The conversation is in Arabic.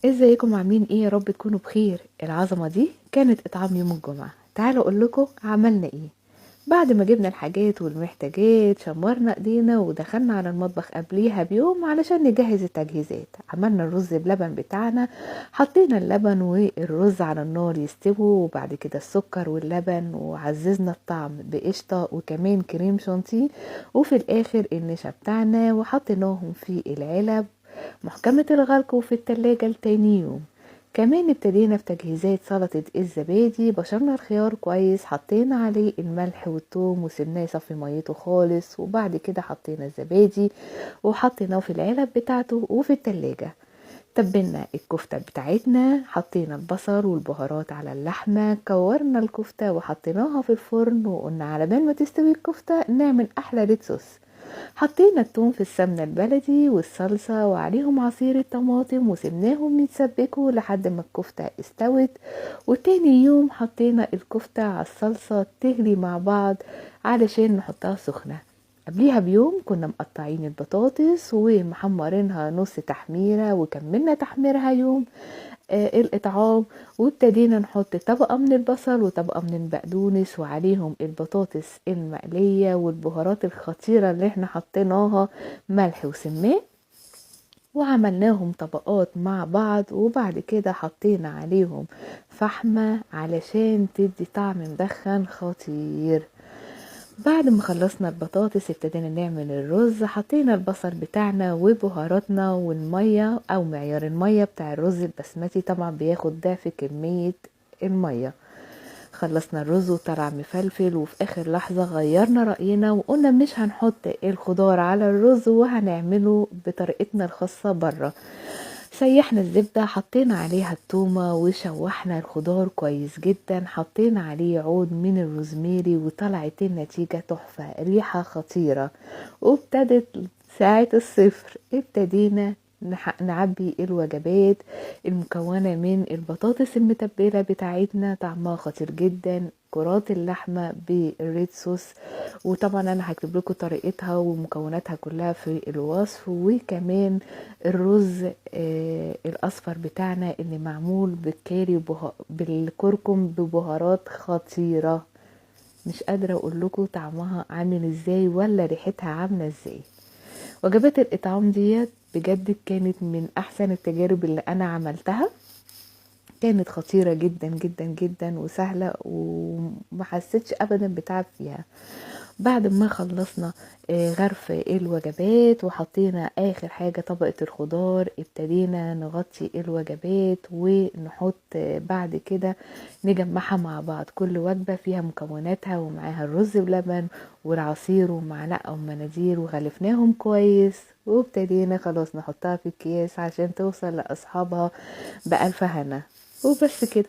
ازيكم عاملين ايه؟ يا رب تكونوا بخير. العظمة دي كانت اطعام يوم الجمعة. تعالوا اقول لكم عملنا ايه. بعد ما جبنا الحاجات والمحتاجات شمرنا ايدينا ودخلنا على المطبخ قبليها بيوم علشان نجهز التجهيزات. عملنا الرز بلبن بتاعنا، حطينا اللبن والرز على النار يستووا، وبعد كده السكر واللبن، وعززنا الطعم بقشطة وكمان كريم شانتيه، وفي الاخر النشا بتاعنا وحطيناهم في العلب محكمة الغلق وفي التلاجة لتاني يوم. كمان ابتدينا في تجهيزات سلطة الزبادي. بشرنا الخيار كويس، حطينا عليه الملح والثوم وسيبناه يصفي ميته خالص، وبعد كده حطينا الزبادي وحطيناه في العلب بتاعته وفي التلاجة. تبلنا الكفتة بتاعتنا، حطينا البصل والبهارات على اللحمة، كورنا الكفتة وحطيناها في الفرن، وقلنا على بال ما تستوي الكفتة نعمل أحلى ريد صوص. حطينا التوم في السمنة البلدي والصلصة وعليهم عصير الطماطم وسبناهم يتسبكوا لحد ما الكفتة استوت. وتاني يوم حطينا الكفتة على الصلصة تغلي مع بعض علشان نحطها سخنة. قبليها بيوم كنا مقطعين البطاطس ومحمرينها نص تحميرة، وكملنا تحميرها يوم الإطعام. وابتدينا نحط طبقة من البصل وطبقة من البقدونس وعليهم البطاطس المقلية والبهارات الخطيرة اللي احنا حطيناها، ملح وسماق، وعملناهم طبقات مع بعض. وبعد كده حطينا عليهم فحمة علشان تدي طعم مدخن خطير. بعد ما خلصنا البطاطس ابتدينا نعمل الرز. حطينا البصل بتاعنا وبهاراتنا والمية او معيار المية بتاع الرز البسمتي طبعا بياخد ضعف كمية المية. خلصنا الرز وطلع مفلفل، وفي اخر لحظة غيرنا رأينا وقلنا مش هنحط الخضار على الرز وهنعمله بطريقتنا الخاصة بره. سيحنا الزبدة، حطينا عليها التومة وشوحنا الخضار كويس جدا، حطينا عليه عود من الروزميري وطلعت النتيجة تحفة، ريحة خطيرة. وابتدت ساعة الصفر، ابتدينا نعبي الوجبات المكونة من البطاطس المتبلة بتاعتنا، طعمها خطير جدا، كرات اللحمة بالريد صوص. وطبعا انا هكتب لكم طريقتها ومكوناتها كلها في الوصف. وكمان الرز الاصفر بتاعنا اللي معمول بالكاري بالكركم ببهارات خطيرة، مش قادرة اقول لكم طعمها عامل ازاي ولا ريحتها عاملة ازاي. وجبات الاطعام ديت بجد كانت من احسن التجارب اللي انا عملتها، كانت خطيرة جدا جدا جدا وسهلة وما حسيتش ابدا بتعب فيها. بعد ما خلصنا غرف الوجبات وحطينا اخر حاجة طبقة الخضار، ابتدينا نغطي الوجبات ونحط بعد كده نجمعها مع بعض، كل وجبة فيها مكوناتها ومعاها الرز بلبن والعصير ومعلقة ومناديل، وغلفناهم كويس. وابتدينا خلاص نحطها في الكياس عشان توصل لأصحابها بألف هنا. وبس كده.